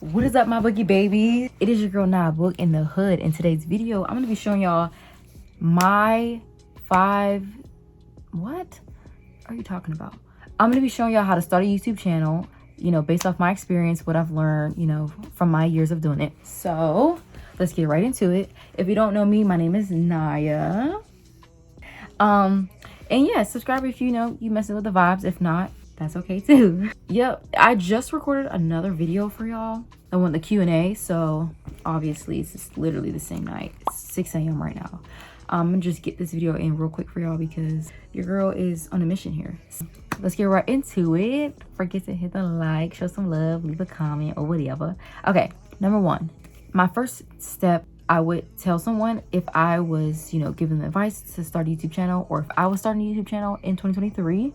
What is up, my boogie babies? It is your girl Nah Book in the hood. In today's video, I'm gonna be showing y'all my 5 what are you talking about? I'm gonna be showing y'all how to start a YouTube channel, you know, based off my experience, what I've learned, you know, from my years of doing it. So let's get right into it. If you don't know me, my name is Naya. And yeah, subscribe if you know you messing with the vibes. If not, that's okay too. Yep, I just recorded another video for y'all. I want the Q&A, so obviously it's just literally the same night. It's 6 a.m. right now. I'm gonna just get this video in real quick for y'all because your girl is on a mission here. So let's get right into it. Don't forget to hit the like, show some love, leave a comment or whatever. Okay, number 1, my first step, I would tell someone if I was, you know, giving them advice to start a YouTube channel, or if I was starting a YouTube channel in 2023,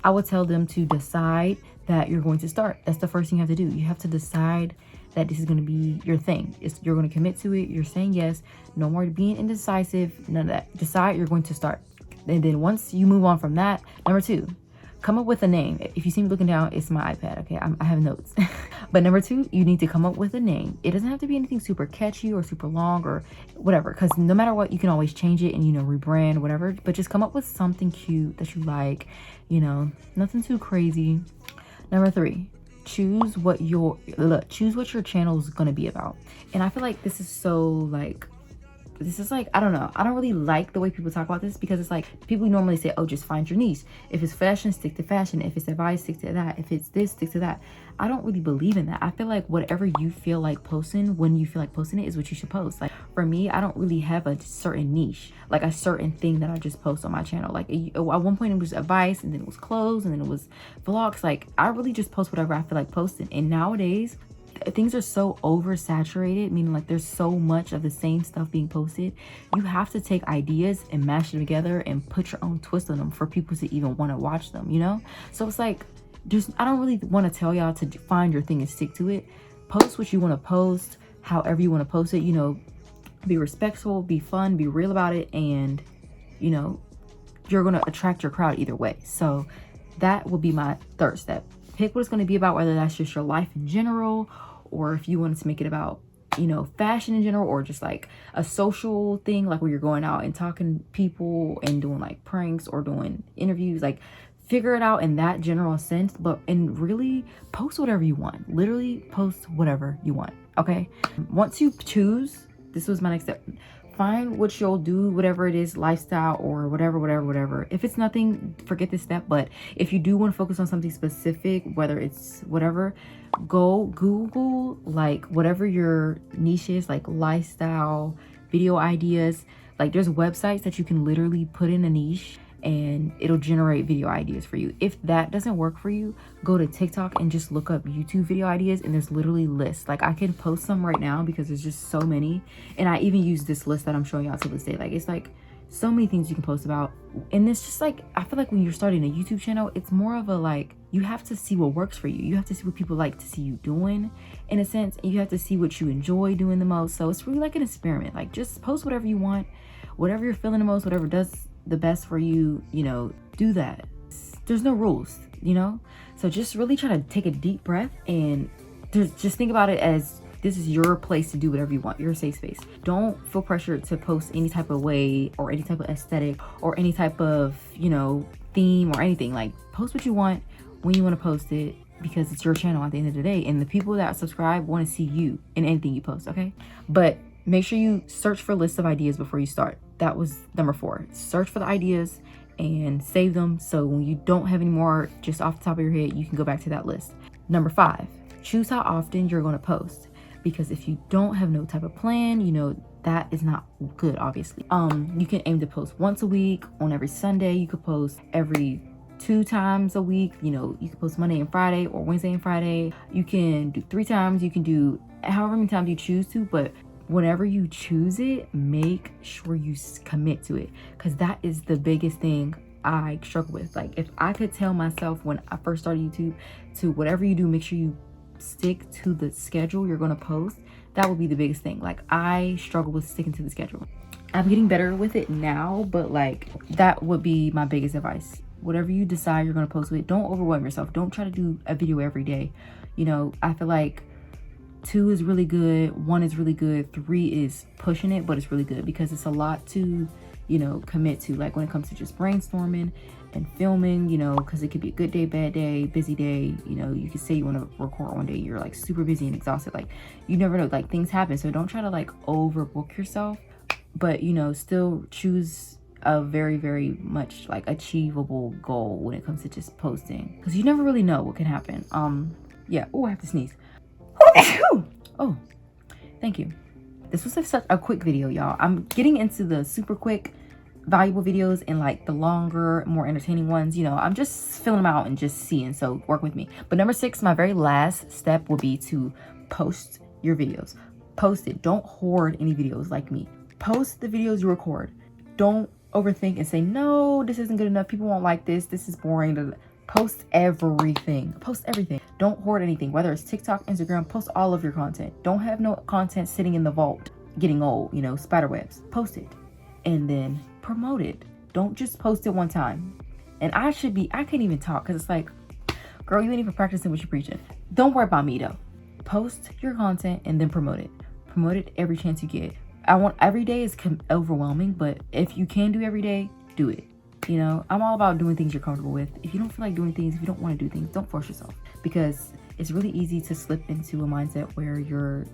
I would tell them to decide that you're going to start. That's the first thing you have to do. You have to decide that this is going to be your thing. You're going to commit to it. You're saying yes. No more being indecisive. None of that. Decide you're going to start. And then once you move on from that, number 2, come up with a name. If you see me looking down, it's my iPad, okay? I have notes. But number 2, you need to come up with a name. It doesn't have to be anything super catchy or super long or whatever, because no matter what, you can always change it and, you know, rebrand, whatever. But just come up with something cute that you like, you know, nothing too crazy. Number 3, choose what your channel is going to be about. And I feel like this is I don't know, I don't really like the way people talk about this, because it's like people normally say, oh, just find your niche. If it's fashion, stick to fashion. If it's advice, stick to that. If it's this, stick to that. I don't really believe in that. I feel like whatever you feel like posting when you feel like posting it is what you should post. Like for me, I don't really have a certain niche, like a certain thing that I just post on my channel. Like at one point it was advice, and then it was clothes, and then it was vlogs. Like I really just post whatever I feel like posting. And nowadays things are so oversaturated, meaning like there's so much of the same stuff being posted. You have to take ideas and mash them together and put your own twist on them for people to even want to watch them, you know? So it's like, I don't really want to tell y'all to find your thing and stick to it. Post what you want to post, however you want to post it, you know, be respectful, be fun, be real about it, and you know, you're going to attract your crowd either way. So that would be my 3rd step. Pick what it's going to be about, whether that's just your life in general, or if you wanted to make it about, you know, fashion in general, or just like a social thing, like where you're going out and talking to people and doing like pranks or doing interviews. Like figure it out in that general sense, and really post whatever you want. Literally post whatever you want. Okay, once you choose, this was my next step, find what you'll do, whatever it is, lifestyle or whatever. If it's nothing, forget this step. But if you do want to focus on something specific, whether it's whatever, go Google like whatever your niche is, like lifestyle, video ideas. Like there's websites that you can literally put in a niche and it'll generate video ideas for you. If that doesn't work for you, go to TikTok and just look up YouTube video ideas, and there's literally lists. Like I can post some right now because there's just so many, and I even use this list that I'm showing y'all to this day. Like it's like so many things you can post about. And it's just like, I feel like when you're starting a YouTube channel, it's more of a like, you have to see what works for you. You have to see what people like to see you doing, in a sense, and you have to see what you enjoy doing the most. So it's really like an experiment. Like just post whatever you want, whatever you're feeling the most, whatever does the best for you, you know, do that. There's no rules, you know? So just really try to take a deep breath and just think about it as this is your place to do whatever you want, your safe space. Don't feel pressured to post any type of way or any type of aesthetic or any type of, you know, theme or anything. Like post what you want when you want to post it, because it's your channel at the end of the day, and the people that subscribe want to see you in anything you post, okay? But make sure you search for lists of ideas before you start. That was number 4. Search for the ideas and save them, so when you don't have any more just off the top of your head, you can go back to that list. Number 5, choose how often you're going to post, because if you don't have no type of plan, you know, that is not good, obviously. You can aim to post once a week, on every Sunday. You could post every 2 times a week. You know, you can post Monday and Friday or Wednesday and Friday. You can do 3 times. You can do however many times you choose to, but whenever you choose it, make sure you commit to it, because that is the biggest thing I struggle with. Like if I could tell myself when I first started YouTube to whatever you do, make sure you stick to the schedule you're going to post. That would be the biggest thing. Like I struggle with sticking to the schedule. I'm getting better with it now, but like that would be my biggest advice. whatever you decide you're going to post with. Don't overwhelm yourself. Don't try to do a video every day. You know, I feel like 2 is really good, 1 is really good, 3 is pushing it, but it's really good because it's a lot to, you know, commit to, like when it comes to just brainstorming and filming, you know, because it could be a good day, bad day, busy day. You know, you could say you want to record one day, you're like super busy and exhausted. Like, you never know, like things happen. So don't try to like overbook yourself, but, you know, still choose a very, very much like achievable goal when it comes to just posting, because you never really know what can happen. Yeah. Oh, I have to sneeze. Oh, thank you. This was such a quick video, y'all. I'm getting into the super quick valuable videos and like the longer, more entertaining ones. You know, I'm just filling them out and just seeing, so work with me. But number 6, my very last step will be to post your videos. Post it. Don't hoard any videos like me. Post the videos you record. Don't overthink and say, no, this isn't good enough, people won't like this is boring. Post everything. Post everything. Don't hoard anything, whether it's TikTok, Instagram. Post all of your content. Don't have no content sitting in the vault getting old, you know, spiderwebs. Post it and then promote it. Don't just post it one time. And I can't even talk because it's like, girl, you ain't even practicing what you're preaching. Don't worry about me though. Post your content and then promote it. Promote it every chance you get. Every day is overwhelming, but if you can do every day, do it. You know, I'm all about doing things you're comfortable with. If you don't feel like doing things, if you don't want to do things, don't force yourself, because it's really easy to slip into a mindset where you're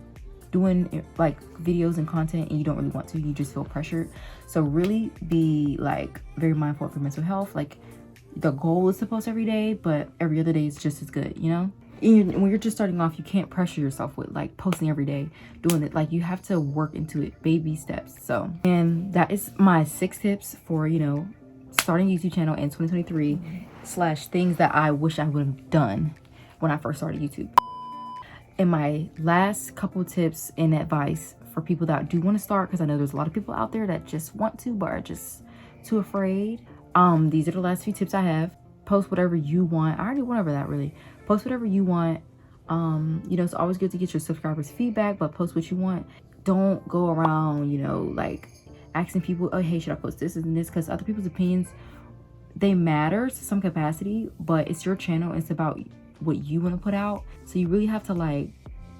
doing like videos and content and you don't really want to, you just feel pressured. So really be like very mindful of your mental health. Like, the goal is to post every day, but every other day is just as good, you know? And when you're just starting off, you can't pressure yourself with like posting every day, doing it. Like, you have to work into it, baby steps. So, and that is my 6 tips for, you know, starting a YouTube channel in 2023 / things that I wish I would have done when I first started YouTube. And my last couple tips and advice for people that do want to start, because I know there's a lot of people out there that just want to but are just too afraid. These are the last few tips I have. Post whatever you want. I already went over that, really. Post whatever you want. You know, it's always good to get your subscribers' feedback, but post what you want. Don't go around, you know, like asking people, oh, hey, should I post this and this? Because other people's opinions, they matter to some capacity, but it's your channel. It's about what you want to put out. So you really have to like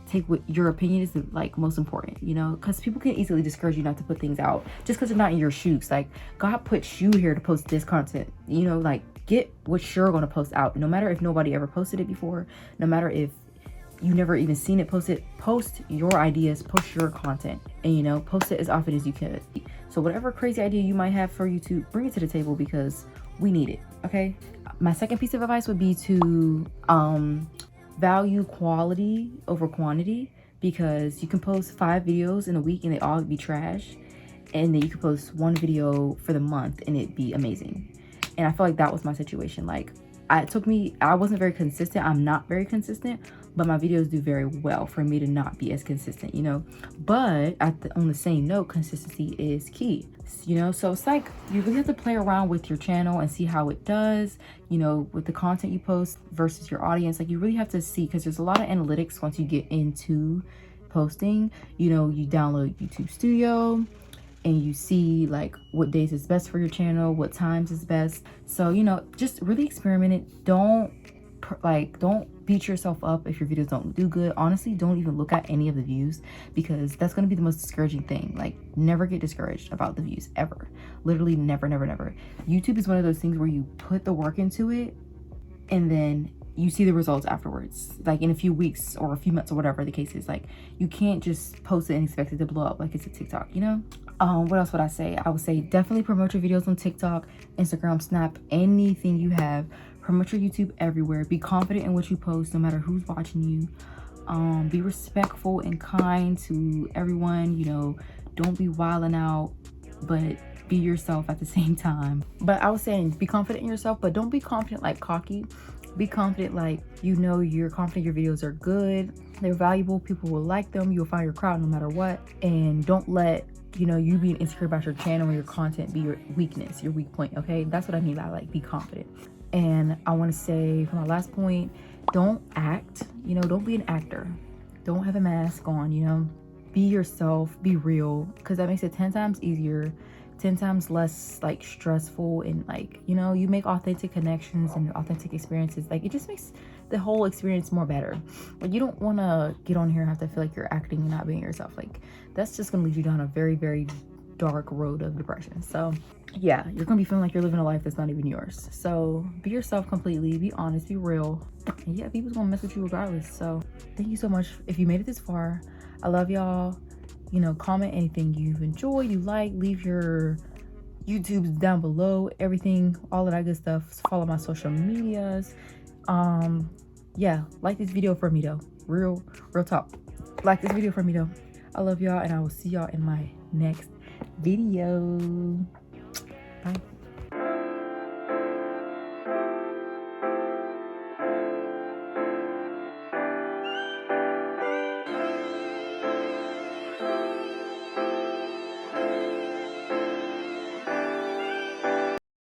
take what your opinion is like most important, you know, because people can easily discourage you not to put things out just because they're not in your shoes. Like, God puts you here to post this content, you know, like get what you're going to post out, no matter if nobody ever posted it before, no matter if you never even seen it posted. Post your ideas, post your content, and, you know, post it as often as you can. So whatever crazy idea you might have for YouTube, bring it to the table, because we need it. Okay. My second piece of advice would be to value quality over quantity, because you can post 5 videos in a week and they all be trash, and then you can post 1 video for the month and it'd be amazing. And I feel like that was my situation. Like, I wasn't very consistent. I'm not very consistent, but my videos do very well for me to not be as consistent, you know. But on the same note, consistency is key, you know. So it's like you really have to play around with your channel and see how it does, you know, with the content you post versus your audience. Like, you really have to see, because there's a lot of analytics once you get into posting. You know, you download YouTube Studio and you see like what days is best for your channel, what times is best. So, you know, just really experiment it. Don't beat yourself up if your videos don't do good. Honestly, don't even look at any of the views, because that's going to be the most discouraging thing. Like, never get discouraged about the views, ever. Literally never, never, never. YouTube is one of those things where you put the work into it and then you see the results afterwards, like in a few weeks or a few months or whatever the case is. Like, you can't just post it and expect it to blow up like it's a TikTok, you know? What else would I say? I would say definitely promote your videos on TikTok, Instagram, Snap, anything you have. Promote your YouTube everywhere. Be confident in what you post, no matter who's watching you. Be respectful and kind to everyone. You know, don't be wilding out, but be yourself at the same time. But I was saying, be confident in yourself, but don't be confident like cocky. Be confident like, you know, you're confident your videos are good, they're valuable, people will like them, you'll find your crowd no matter what. And don't let, you know, you being insecure about your channel and your content be your weakness, your weak point. Okay, that's what I mean by like be confident. And I want to say for my last point, don't act, you know, don't be an actor. Don't have a mask on, you know. Be yourself, be real, because that makes it 10 times easier 10 times less like stressful, and like, you know, you make authentic connections and authentic experiences. Like, it just makes the whole experience more better. Like, you don't want to get on here and have to feel like you're acting and not being yourself. Like, that's just gonna lead you down a very, very dark road of depression. So yeah, you're gonna be feeling like you're living a life that's not even yours. So be yourself completely, be honest, be real, and yeah, people's gonna mess with you regardless. So thank you so much if you made it this far. I love y'all. You know, comment anything you've enjoyed, you like, leave your YouTubes down below, everything, all of that good stuff. Follow my social medias. Yeah, like this video for me though. Real talk. Like this video for me though. I love y'all, and I will see y'all in my next video. Bye.